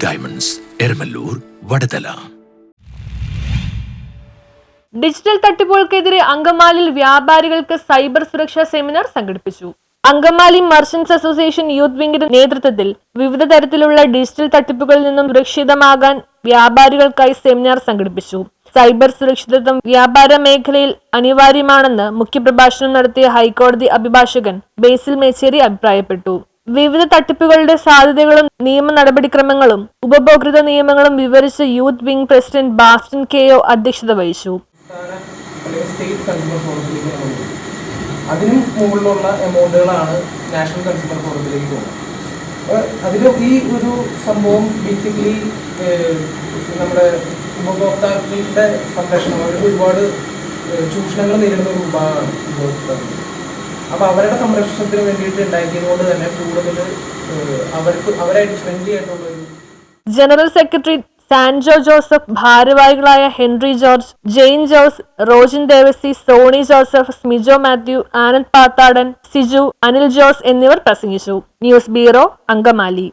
Diamonds, Eramallur, Vadathala. Digital തട്ടിപ്പുകൾക്കെതിരെ അങ്കമാലിയിൽ വ്യാപാരികൾക്ക് cyber സുരക്ഷാ സെമിനാർ സംഘടിപ്പിച്ചു. അങ്കമാലി മർച്ചന്റ്സ് അസോസിയേഷൻ യൂത്ത് വിംഗിന്റെ നേതൃത്വത്തിൽ വിവിധ തരത്തിലുള്ള ഡിജിറ്റൽ തട്ടിപ്പുകളിൽ നിന്നും സുരക്ഷിതമാകാൻ വ്യാപാരികൾക്കായി സെമിനാർ സംഘടിപ്പിച്ചു. സൈബർ സുരക്ഷിതത്വം വ്യാപാര മേഖലയിൽ അനിവാര്യമാണെന്ന് മുഖ്യപ്രഭാഷണം നടത്തിയ ഹൈക്കോടതി അഭിഭാഷകൻ ബേസിൽ മേച്ചേരി അഭിപ്രായപ്പെട്ടു. വിവിധ തട്ടിപ്പുകളുടെ സാധ്യതകളും നിയമ നടപടിക്രമങ്ങളും ഉപഭോക്തൃ നിയമങ്ങളും വിവരിച്ച് യൂത്ത് വിംഗ് പ്രസിഡന്റ് ബാസ്റ്റിൻ കെഒ അധ്യക്ഷത വഹിച്ചു. അതിനും മുകളിലുള്ള എമൗണ്ടുകളാണ് നാഷണൽ കൺസ്യൂമർ ഫോറത്തിലേക്ക് പോകുന്നത്. അതിൽ ഈ ഒരു സംഭവം ബേസിക്കലി നമ്മുടെ ഉപഭോക്താക്കളുടെ സംരക്ഷണം, അവർക്ക് ഒരുപാട് ചൂഷണങ്ങൾ നേരിടുന്ന ഒരു വിഭാഗമാണ് ഉപഭോക്താക്കൾ. അപ്പോൾ അവരുടെ സംരക്ഷണത്തിന് വേണ്ടിയിട്ട് ഉണ്ടാക്കിയതുകൊണ്ട് തന്നെ കൂടുതൽ അവരായിട്ട് ഫ്രണ്ട്ലി ആയിട്ടുള്ളൊരു ജനറൽ സെക്രട്ടറി സാൻജോ ജോസഫ്, ഭാരവാഹികളായ ഹെൻറി ജോർജ്, ജെയിൻ ജോസ്, റോജിൻ ദേവസി, സോണി ജോസഫ്, സ്മിജോ മാത്യു, ആനന്ദ് പാത്താടൻ, സിജു, അനിൽ ജോസ് എന്നിവർ പ്രസംഗിച്ചു. News bureau, Angamaly.